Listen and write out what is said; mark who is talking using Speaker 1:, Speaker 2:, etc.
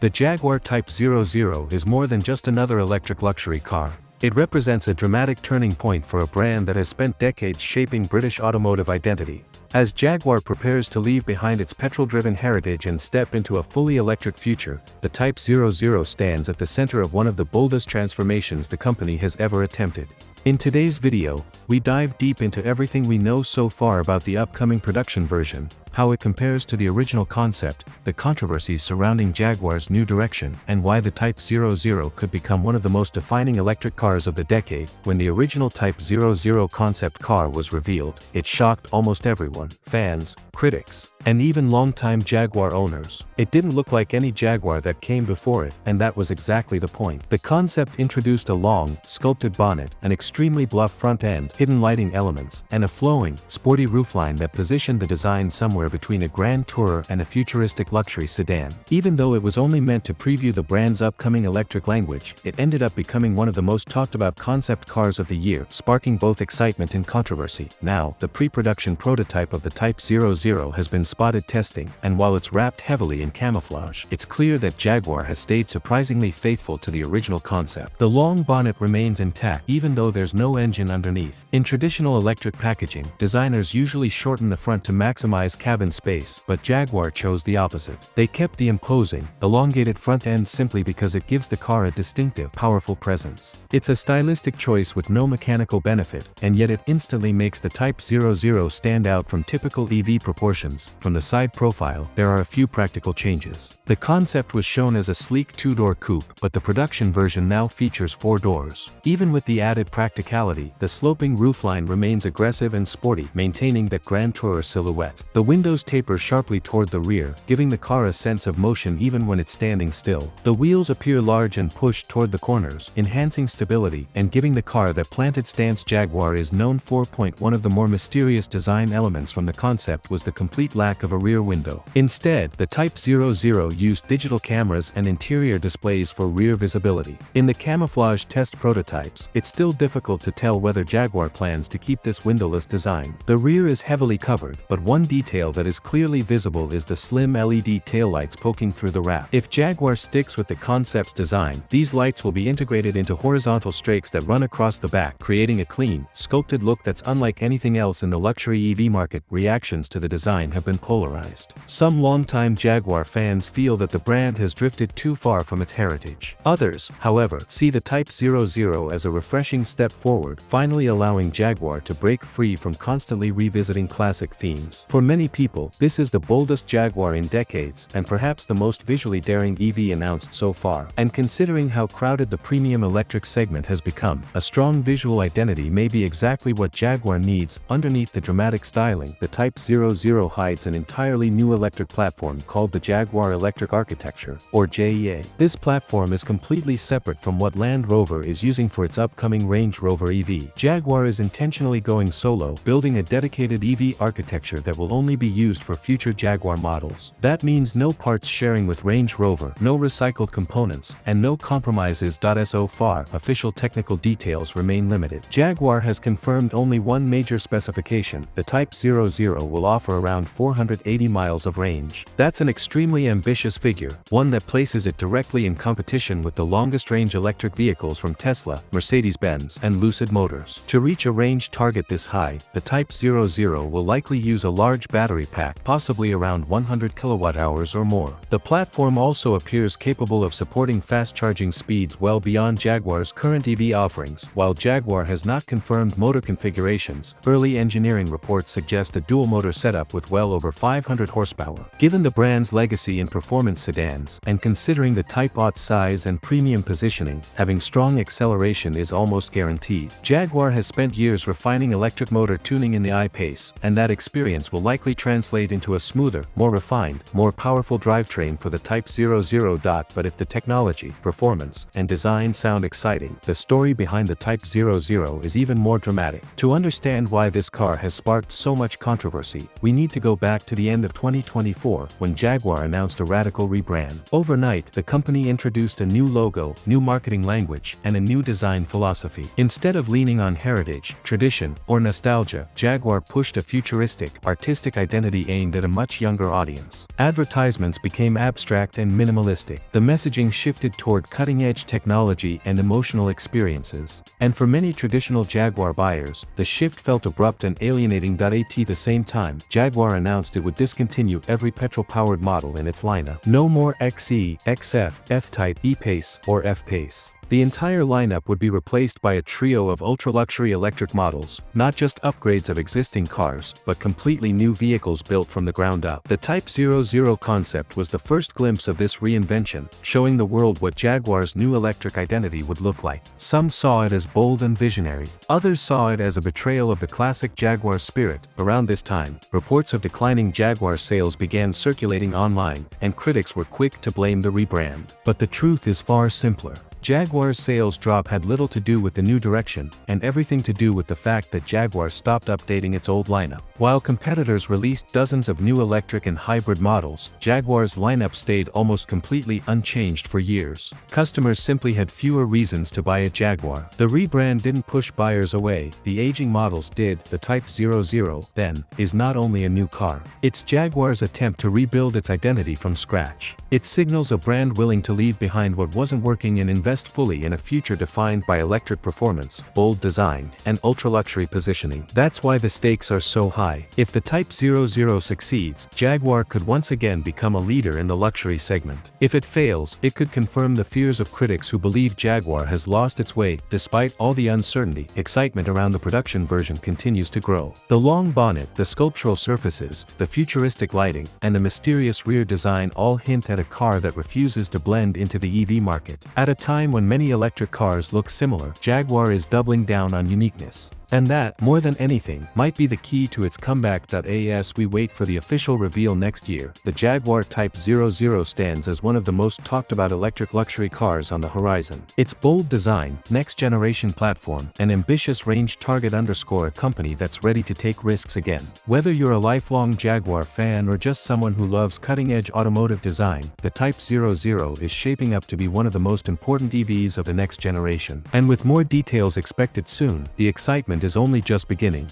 Speaker 1: The Jaguar Type 00 is more than just another electric luxury car. It represents a dramatic turning point for a brand that has spent decades shaping British automotive identity. As Jaguar prepares to leave behind its petrol-driven heritage and step into a fully electric future, the Type 00 stands at the center of one of the boldest transformations the company has ever attempted. In today's video, we dive deep into everything we know so far about the upcoming production version, how it compares to the original concept, the controversies surrounding Jaguar's new direction, and why the Type 00 could become one of the most defining electric cars of the decade. When the original Type 00 concept car was revealed, it shocked almost everyone, fans, critics, and even longtime Jaguar owners. It didn't look like any Jaguar that came before it, and that was exactly the point. The concept introduced a long, sculpted bonnet, an extremely bluff front end, hidden lighting elements, and a flowing, sporty roofline that positioned the design somewhere between a grand tourer and a futuristic luxury sedan. Even though it was only meant to preview the brand's upcoming electric language, it ended up becoming one of the most talked about concept cars of the year, sparking both excitement and controversy. Now, the pre-production prototype of the Type 00 has been spotted testing, and while it's wrapped heavily in camouflage, it's clear that Jaguar has stayed surprisingly faithful to the original concept. The long bonnet remains intact even though there's no engine underneath. In traditional electric packaging, designers usually shorten the front to maximize cabin space, but Jaguar chose the opposite. They kept the imposing, elongated front end simply because it gives the car a distinctive, powerful presence. It's a stylistic choice with no mechanical benefit, and yet it instantly makes the Type 00 stand out from typical EV proportions. From the side profile, there are a few practical changes. The concept was shown as a sleek two-door coupe, but the production version now features 4 doors. Even with the added practicality, the sloping roofline remains aggressive and sporty, maintaining that grand tourer silhouette. The windows taper sharply toward the rear, giving the car a sense of motion even when it's standing still. The wheels appear large and pushed toward the corners, enhancing stability and giving the car that planted stance Jaguar is known for. One of the more mysterious design elements from the concept was the complete lack of a rear window. Instead, the Type 00 used digital cameras and interior displays for rear visibility. In the camouflage test prototypes, it's still difficult to tell whether Jaguar plans to keep this windowless design. The rear is heavily covered, but one detail that is clearly visible is the slim LED taillights poking through the wrap. If Jaguar sticks with the concept's design, these lights will be integrated into horizontal strakes that run across the back, creating a clean, sculpted look that's unlike anything else in the luxury EV market. Reactions to the design have been polarized. Some longtime Jaguar fans feel that the brand has drifted too far from its heritage. Others, however, see the Type 00 as a refreshing step forward, finally allowing Jaguar to break free from constantly revisiting classic themes. For many people, this is the boldest Jaguar in decades, and perhaps the most visually daring EV announced so far. And considering how crowded the premium electric segment has become, a strong visual identity may be exactly what Jaguar needs. Underneath the dramatic styling, the Type 00 hides an entirely new electric platform called the Jaguar Electric Architecture, or JEA. This platform is completely separate from what Land Rover is using for its upcoming Range Rover EV. Jaguar is intentionally going solo, building a dedicated EV architecture that will only be used for future Jaguar models. That means no parts sharing with Range Rover, no recycled components, and no compromises. So far, official technical details remain limited. Jaguar has confirmed only one major specification: the Type 00 will offer around 480 miles of range. That's an extremely ambitious figure, one that places it directly in competition with the longest-range electric vehicles from Tesla, Mercedes-Benz, and Lucid Motors. To reach a range target this high, the Type 00 will likely use a large battery pack, possibly around 100 kilowatt-hours or more. The platform also appears capable of supporting fast-charging speeds well beyond Jaguar's current EV offerings. While Jaguar has not confirmed motor configurations, early engineering reports suggest a dual-motor setup with well over 500 horsepower. Given the brand's legacy in performance sedans, and considering the Type 0 size and premium positioning, having strong acceleration is almost guaranteed. Jaguar has spent years refining electric motor tuning in the I-Pace, and that experience will likely translate into a smoother, more refined, more powerful drivetrain for the Type 00. But if the technology, performance, and design sound exciting, the story behind the Type 00 is even more dramatic. To understand why this car has sparked so much controversy, we need to go back to the end of 2024, when Jaguar announced a radical rebrand. Overnight, the company introduced a new logo, new marketing language, and a new design philosophy. Instead of leaning on heritage, tradition, or nostalgia, Jaguar pushed a futuristic, artistic identity identity aimed at a much younger audience. Advertisements became abstract and minimalistic. The messaging shifted toward cutting-edge technology and emotional experiences. And for many traditional Jaguar buyers, the shift felt abrupt and alienating. At the same time, Jaguar announced it would discontinue every petrol-powered model in its lineup. No more XE, XF, F-Type, E-Pace, or F-Pace. The entire lineup would be replaced by a trio of ultra-luxury electric models, not just upgrades of existing cars, but completely new vehicles built from the ground up. The Type 00 concept was the first glimpse of this reinvention, showing the world what Jaguar's new electric identity would look like. Some saw it as bold and visionary. Others saw it as a betrayal of the classic Jaguar spirit. Around this time, reports of declining Jaguar sales began circulating online, and critics were quick to blame the rebrand. But the truth is far simpler. Jaguar's sales drop had little to do with the new direction, and everything to do with the fact that Jaguar stopped updating its old lineup. While competitors released dozens of new electric and hybrid models, Jaguar's lineup stayed almost completely unchanged for years. Customers simply had fewer reasons to buy a Jaguar. The rebrand didn't push buyers away, the aging models did. The Type 00, then, is not only a new car. It's Jaguar's attempt to rebuild its identity from scratch. It signals a brand willing to leave behind what wasn't working and invest fully in a future defined by electric performance, bold design, and ultra-luxury positioning. That's why the stakes are so high. If the Type 00 succeeds, Jaguar could once again become a leader in the luxury segment. If it fails, it could confirm the fears of critics who believe Jaguar has lost its way. Despite all the uncertainty, excitement around the production version continues to grow. The long bonnet, the sculptural surfaces, the futuristic lighting, and the mysterious rear design all hint at a car that refuses to blend into the EV market. At a time when many electric cars look similar, Jaguar is doubling down on uniqueness. And that, more than anything, might be the key to its comeback. As we wait for the official reveal next year, the Jaguar Type 00 stands as one of the most talked about electric luxury cars on the horizon. Its bold design, next-generation platform, and ambitious range target underscore a company that's ready to take risks again. Whether you're a lifelong Jaguar fan or just someone who loves cutting-edge automotive design, the Type 00 is shaping up to be one of the most important EVs of the next generation. And with more details expected soon, the excitement is only just beginning.